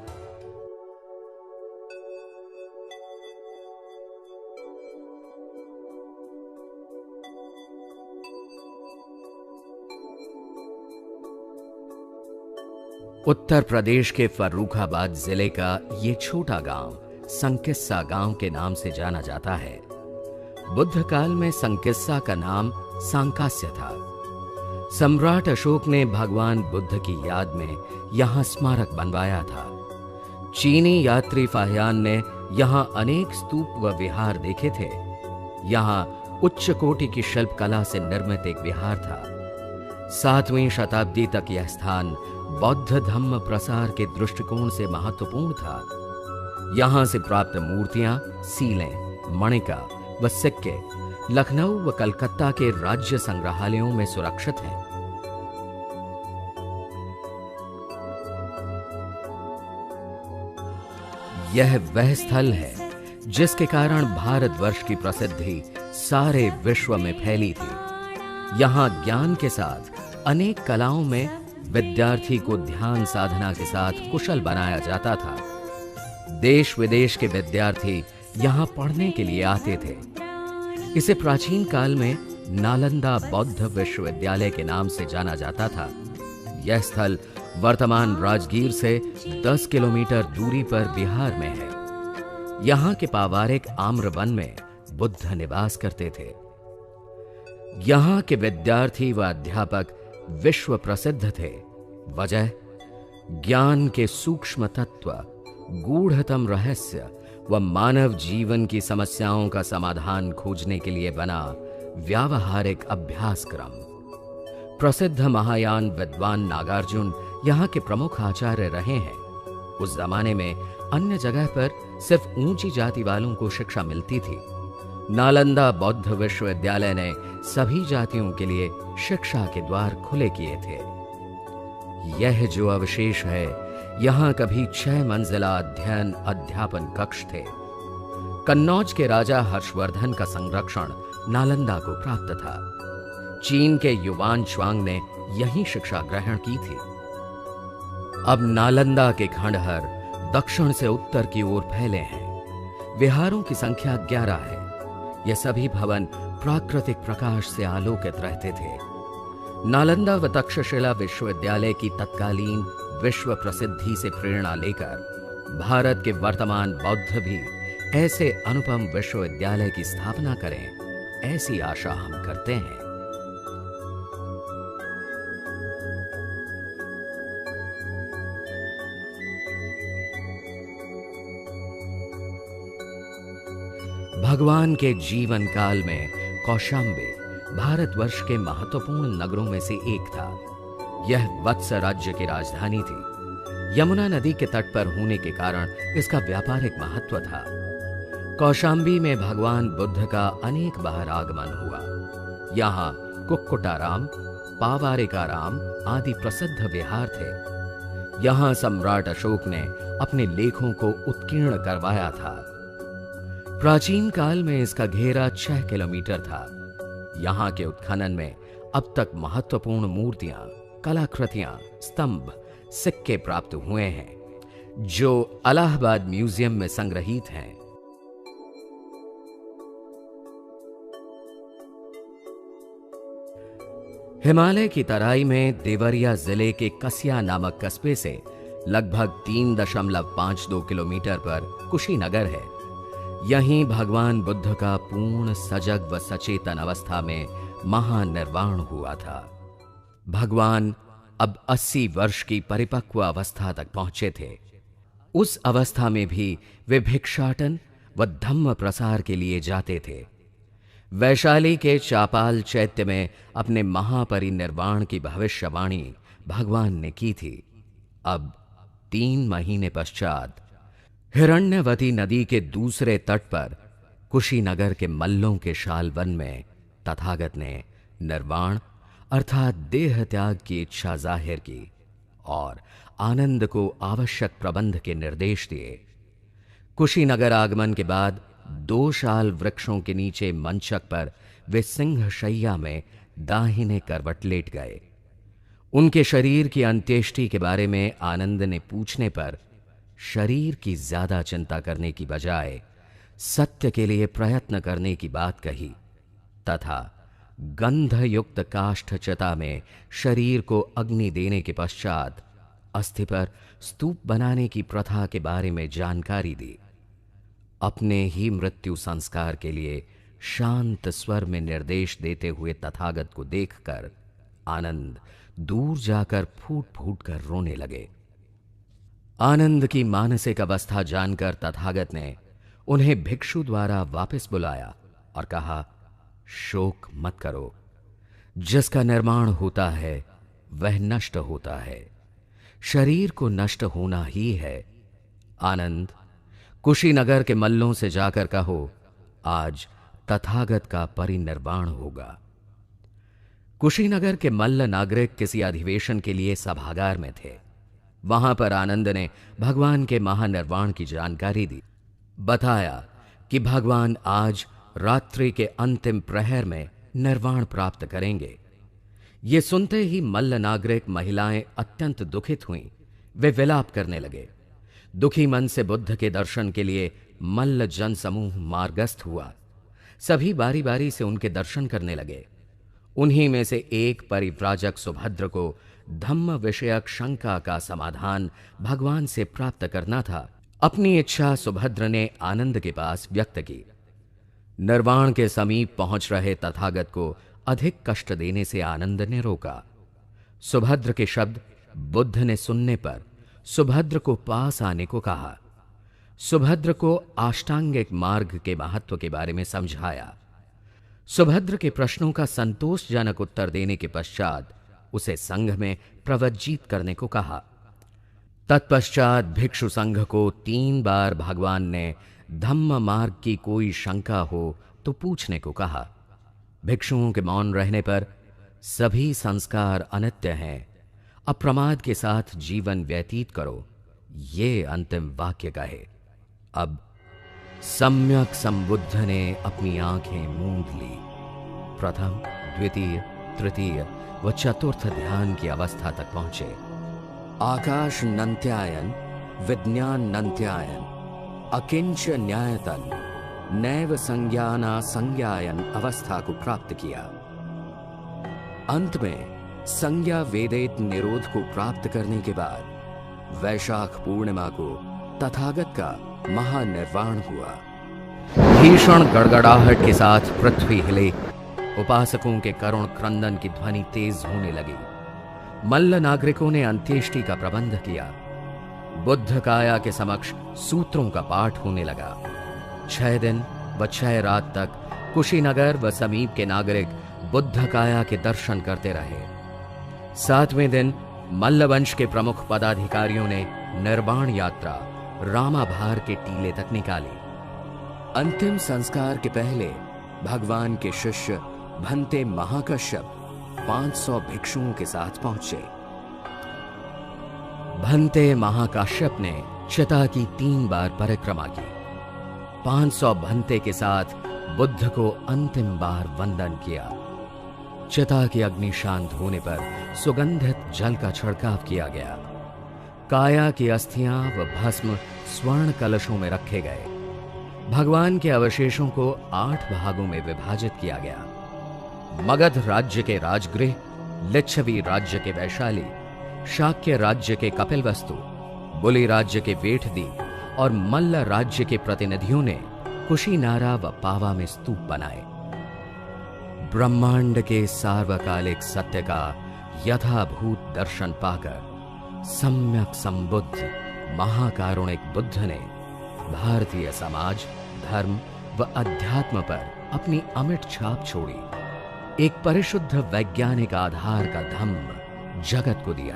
उत्तर प्रदेश के फर्रुखाबाद जिले का ये छोटा गांव संकिस्सा गांव के नाम से जाना जाता है। बुद्ध काल में संकिस्सा का नाम सांकास्य था। सम्राट अशोक ने भगवान बुद्ध की याद में यहां स्मारक बनवाया था। चीनी यात्री फाहियान ने यहां अनेक स्तूप व विहार देखे थे। यहां उच्च कोटि की शिल्प कला से निर्मित एक विहार था। 7वीं शताब्दी तक यह स्थान बौद्ध धम्म प्रसार के दृष्टिकोण से महत्वपूर्ण था। यहां से प्राप्त मूर्तियां, सीलें, मणिका व सिक्के लखनऊ व कलकत्ता के राज्य संग्रहालयों में सुरक्षित हैं। यह वह स्थल है जिसके कारण भारतवर्ष की प्रसिद्धि सारे विश्व में फैली थी। यहां ज्ञान के साथ अनेक कलाओं में विद्यार्थी को ध्यान साधना के साथ कुशल बनाया जाता था। देश विदेश के विद्यार्थी यहां पढ़ने के लिए आते थे। इसे प्राचीन काल में नालंदा बौद्ध विश्वविद्यालय के नाम से जाना जाता था। यह स्थल वर्तमान राजगीर से 10 किलोमीटर दूरी पर बिहार में है। यहां के पावारिक आम्र वन में बुद्ध निवास करते थे। यहां के विद्यार्थी व अध्यापक विश्व प्रसिद्ध थे। वजह ज्ञान के सूक्ष्म तत्व, गूढ़तम रहस्य व मानव जीवन की समस्याओं का समाधान खोजने के लिए बना व्यावहारिक अभ्यासक्रम। प्रसिद्ध महायान विद्वान नागार्जुन यहाँ के प्रमुख आचार्य रहे हैं। उस जमाने में अन्य जगह पर सिर्फ ऊंची जाति वालों को शिक्षा मिलती थी। नालंदा बौद्ध विश्वविद्यालय ने सभी जातियों के लिए शिक्षा के द्वार खुले किए थे। यह जो अवशेष है, यहां कभी 6 मंजिला अध्ययन अध्यापन कक्ष थे। कन्नौज के राजा हर्षवर्धन का संरक्षण नालंदा को प्राप्त था। चीन के युवान श्वांग ने यहीं शिक्षा ग्रहण की थी। अब नालंदा के खंडहर दक्षिण से उत्तर की ओर फैले हैं। विहारों की संख्या 11 है। ये सभी भवन प्राकृतिक प्रकाश से आलोकित रहते थे। नालंदा व तक्षशिला विश्वविद्यालय की तत्कालीन विश्व प्रसिद्धि से प्रेरणा लेकर भारत के वर्तमान बौद्ध भी ऐसे अनुपम विश्वविद्यालय की स्थापना करें, ऐसी आशा हम करते हैं। भगवान के जीवन काल में कौशाम्बी भारतवर्ष के महत्वपूर्ण नगरों में से एक था। यह वत्स राज्य की राजधानी थी। यमुना नदी के तट पर होने के कारण इसका व्यापारिक महत्व था। कौशाम्बी में भगवान बुद्ध का अनेक बार आगमन हुआ। यहाँ कुक्कुटाराम, पावारिकाराम आदि प्रसिद्ध विहार थे। यहाँ सम्राट अशोक ने अपने लेखों को उत्कीर्ण करवाया था। प्राचीन काल में इसका घेरा 6 किलोमीटर था। यहाँ के उत्खनन में अब तक महत्वपूर्ण मूर्तियां, कलाकृतियां, स्तंभ, सिक्के प्राप्त हुए हैं, जो इलाहाबाद म्यूजियम में संग्रहित हैं। हिमालय की तराई में देवरिया जिले के कसिया नामक कस्बे से लगभग 3.52 किलोमीटर पर कुशीनगर है। यहीं भगवान बुद्ध का पूर्ण सजग व सचेतन अवस्था में महानिर्वाण हुआ था। भगवान अब 80 वर्ष की परिपक्व अवस्था तक पहुंचे थे। उस अवस्था में भी वे भिक्षाटन व धम्म प्रसार के लिए जाते थे। वैशाली के चापाल चैत्य में अपने महापरिनिर्वाण की भविष्यवाणी भगवान ने की थी। अब 3 महीने पश्चात हिरण्यवती नदी के दूसरे तट पर कुशीनगर के मल्लों के शालवन में तथागत ने निर्वाण अर्थात देह त्याग की इच्छा जाहिर की और आनंद को आवश्यक प्रबंध के निर्देश दिए। कुशीनगर आगमन के बाद 2 शाल वृक्षों के नीचे मंचक पर वे सिंह शैया में दाहिने करवट लेट गए। उनके शरीर की अंत्येष्टि के बारे में आनंद ने पूछने पर शरीर की ज्यादा चिंता करने की बजाय सत्य के लिए प्रयत्न करने की बात कही तथा गंधयुक्त काष्ठ चिता में शरीर को अग्नि देने के पश्चात अस्थि पर स्तूप बनाने की प्रथा के बारे में जानकारी दी। अपने ही मृत्यु संस्कार के लिए शांत स्वर में निर्देश देते हुए तथागत को देखकर आनंद दूर जाकर फूट फूट कर रोने लगे। आनंद की मानसिक अवस्था जानकर तथागत ने उन्हें भिक्षु द्वारा वापस बुलाया और कहा, शोक मत करो। जिसका निर्माण होता है वह नष्ट होता है। शरीर को नष्ट होना ही है। आनंद, कुशीनगर के मल्लों से जाकर कहो, आज तथागत का परिनिर्वाण होगा। कुशीनगर के मल्ल नागरिक किसी अधिवेशन के लिए सभागार में थे। वहां पर आनंद ने भगवान के महानिर्वाण की जानकारी दी। बताया कि भगवान आज रात्रि के अंतिम प्रहर में निर्वाण प्राप्त करेंगे। ये सुनते ही मल्ल नागरिक महिलाएं अत्यंत दुखित हुईं। वे विलाप करने लगे। दुखी मन से बुद्ध के दर्शन के लिए मल्ल जन समूह मार्गस्थ हुआ। सभी बारी बारी से उनके दर्शन करने लगे। उन्हीं में से एक परिव्राजक सुभद्र को धम्म विषयक शंका का समाधान भगवान से प्राप्त करना था। अपनी इच्छा सुभद्र ने आनंद के पास व्यक्त की। निर्वाण के समीप पहुंच रहे तथागत को अधिक कष्ट देने से आनंद ने रोका। सुभद्र के शब्द बुद्ध ने सुनने पर सुभद्र को पास आने को कहा। सुभद्र को अष्टांगिक मार्ग के महत्व के बारे में समझाया। सुभद्र के प्रश्नों का संतोषजनक उत्तर देने के पश्चात उसे संघ में प्रवज्जित करने को कहा। तत्पश्चात भिक्षु संघ को 3 बार भगवान ने धम्म मार्ग की कोई शंका हो तो पूछने को कहा। भिक्षुओं के मौन रहने पर सभी संस्कार अनित्य हैं, अप्रमाद के साथ जीवन व्यतीत करो, ये अंतिम वाक्य कहे। अब सम्यक संबुद्ध ने अपनी आंखें मूंद ली। प्रथम, द्वितीय, तृतीय व चतुर्थ ध्यान की अवस्था तक पहुंचे। आकाश नंत्यायन, विज्ञान नंत्यायन, अकिंच न्यायतन, नैव संज्ञाना संज्ञायन अवस्था को प्राप्त किया। अंत में संज्ञा वेदेत निरोध को प्राप्त करने के बाद वैशाख पूर्णिमा को तथागत का महानिर्वाण हुआ। भीषण गड़गड़ाहट के साथ पृथ्वी हिले। उपासकों के करुण क्रंदन की ध्वनि तेज होने लगी। मल्ल नागरिकों ने अंत्येष्टि का प्रबंध किया। बुद्ध काया के समक्ष सूत्रों का पाठ होने लगा। 6 दिन व 6 रात तक कुशीनगर व समीप के नागरिक बुद्ध काया के दर्शन करते रहे। 7वें दिन मल्ल वंश के प्रमुख पदाधिकारियों ने निर्वाण यात्रा रामाभार के टीले तक निकाली। अंतिम संस्कार के पहले भगवान के शिष्य भंते महाकश्यप 500 भिक्षुओं के साथ पहुंचे। भंते महाकाश्यप ने चिता की 3 बार परिक्रमा की। 500 भंते के साथ बुद्ध को अंतिम बार वंदन किया। चिता की अग्नि शांत होने पर सुगंधित जल का छिड़काव किया गया। काया की अस्थियां व भस्म स्वर्ण कलशों में रखे गए। भगवान के अवशेषों को 8 भागों में विभाजित किया गया। मगध राज्य के राजगृह, लिच्छवी राज्य के वैशाली, शाक्य राज्य के कपिलवस्तु, बुली राज्य के वेठदीप और मल्ल राज्य के प्रतिनिधियों ने कुशीनारा व पावा में स्तूप बनाए। ब्रह्मांड के सार्वकालिक सत्य का यथाभूत दर्शन पाकर सम्यक संबुद्ध महाकारुणिक बुद्ध ने भारतीय समाज, धर्म व अध्यात्म पर अपनी अमिट छाप छोड़ी। एक परिशुद्ध वैज्ञानिक आधार का धम्म जगत को दिया।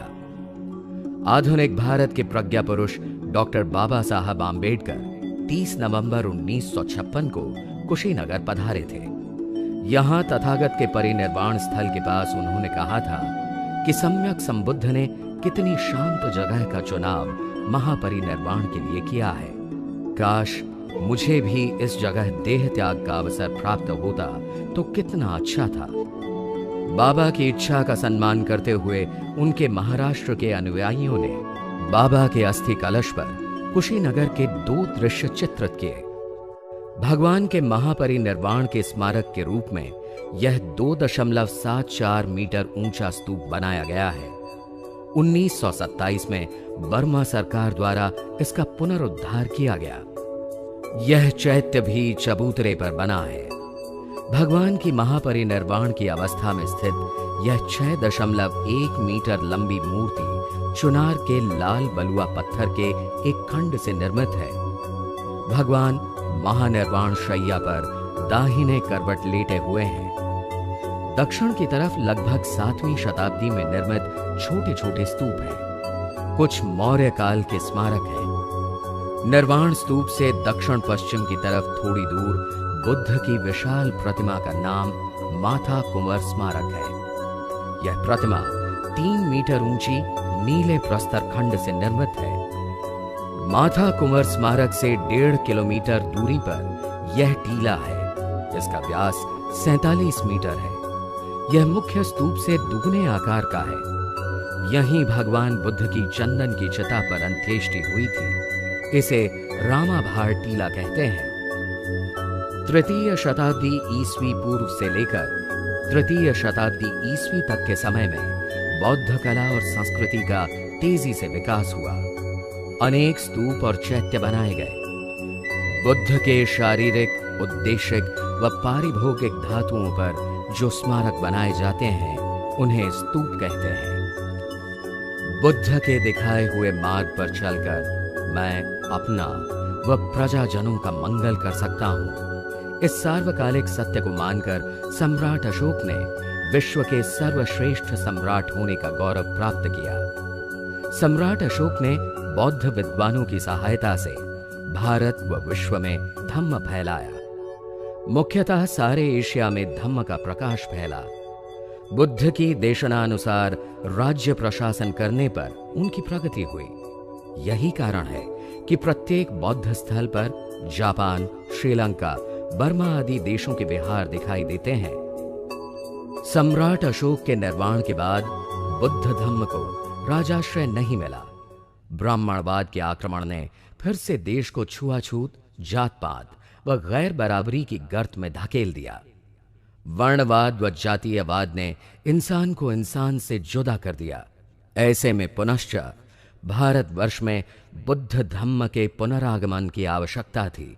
आधुनिक भारत के प्रज्ञा पुरुष डॉक्टर बाबा साहब आम्बेडकर 30 नवंबर 1956 को कुशीनगर पधारे थे। यहां तथागत के परिनिर्वाण स्थल के पास उन्होंने कहा था कि सम्यक संबुद्ध ने कितनी शांत जगह का चुनाव महापरिनिर्वाण के लिए किया है। काश मुझे भी इस जगह देह त्याग का अवसर प्राप्त होता तो कितना अच्छा था। बाबा की इच्छा का सम्मान करते हुए उनके महाराष्ट्र के अनुयायियों ने बाबा के अस्थि कलश पर कुशीनगर के 2 दृश्य चित्रित किए। भगवान के महापरिनिर्वाण के स्मारक के रूप में यह 2.74 मीटर ऊंचा स्तूप बनाया गया है। 1927 में बर्मा सरकार द्वारा इसका पुनरुद्धार किया गया। यह चैत्य भी चबूतरे पर बना है। भगवान की महापरिनिर्वाण की अवस्था में स्थित यह 6.1 मीटर लंबी मूर्ति चुनार के लाल बलुआ पत्थर के एक खंड से निर्मित है। भगवान महानिर्वाण शैया पर दाहिने करवट लेटे हुए हैं। दक्षिण की तरफ लगभग 7वीं शताब्दी में निर्मित छोटे छोटे स्तूप हैं। कुछ मौर्य काल के स्मारक हैं। निर्वाण स्तूप से दक्षिण पश्चिम की तरफ थोड़ी दूर बुद्ध की विशाल प्रतिमा का नाम माथा कुंवर स्मारक है। यह प्रतिमा 3 मीटर ऊंची नीले प्रस्तर खंड से निर्मित है। माथा कुंवर स्मारक से 1.5 किलोमीटर दूरी पर यह टीला है। इसका व्यास 47 मीटर है। यह मुख्य स्तूप से दुगने आकार का है। यहीं भगवान बुद्ध की चंदन की चिता पर अंत्येष्टि हुई थी। इसे रामाभार टीला कहते हैं। 3य शताब्दी ईस्वी पूर्व से लेकर 3य शताब्दी ईस्वी तक के समय में बौद्ध कला और संस्कृति का तेजी से विकास हुआ। अनेक स्तूप और चैत्य बनाए गए। बुद्ध के शारीरिक, उद्देशिक व पारिभौतिक धातुओं पर जो स्मारक बनाए जाते हैं उन्हें स्तूप कहते हैं। बुद्ध के दिखाए हुए मार्ग पर चलकर मैं अपना व प्रजाजनों का मंगल कर सकता हूं। इस सार्वकालिक सत्य को मानकर सम्राट अशोक ने विश्व के सर्वश्रेष्ठ सम्राट होने का गौरव प्राप्त किया। सम्राट अशोक ने बौद्ध विद्वानों की सहायता से भारत व विश्व में धम्म फैलाया। मुख्यतः सारे एशिया में धम्म का प्रकाश फैला। बुद्ध की देशनानुसार राज्य प्रशासन करने पर उनकी प्रगति हुई। यही कारण है कि प्रत्येक बौद्ध स्थल पर जापान, श्रीलंका, बर्मा आदि देशों के विहार दिखाई देते हैं। सम्राट अशोक के निर्वाण के बाद बुद्ध धम्म को राजाश्रय नहीं मिला। ब्राह्मणवाद के आक्रमण ने फिर से देश को छुआछूत, जात-पात व गैर बराबरी की गर्त में धकेल दिया। वर्णवाद व जातीयवाद ने इंसान को इंसान से जुदा कर दिया। ऐसे में पुनश्च भारतवर्ष में बुद्ध धम्म के पुनरागमन की आवश्यकता थी।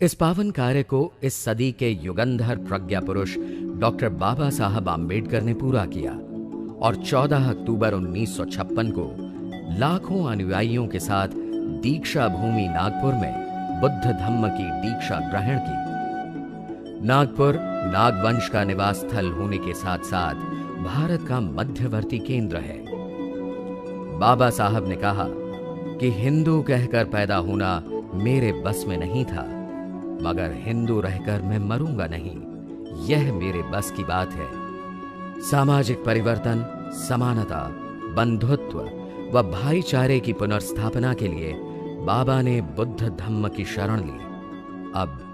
इस पावन कार्य को इस सदी के युगंधर प्रज्ञा पुरुष डॉक्टर बाबा साहब आम्बेडकर ने पूरा किया और 14 अक्टूबर 1956 को लाखों अनुयायियों के साथ दीक्षा भूमि नागपुर में बुद्ध धम्म की दीक्षा ग्रहण की। नागपुर नागवंश का निवास स्थल होने के साथ साथ भारत का मध्यवर्ती केंद्र है। बाबा साहब ने कहा कि हिंदू कहकर पैदा होना मेरे बस में नहीं था, मगर हिंदू रहकर मैं मरूंगा नहीं, यह मेरे बस की बात है। सामाजिक परिवर्तन, समानता, बंधुत्व व भाईचारे की पुनर्स्थापना के लिए बाबा ने बुद्ध धम्म की शरण ली। अब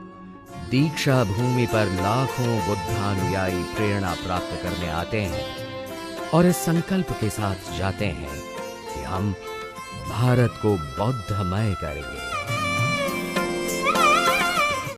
दीक्षा भूमि पर लाखों बुद्धानुयायी प्रेरणा प्राप्त करने आते हैं और इस संकल्प के साथ जाते हैं कि हम भारत को बौद्धमय करेंगे।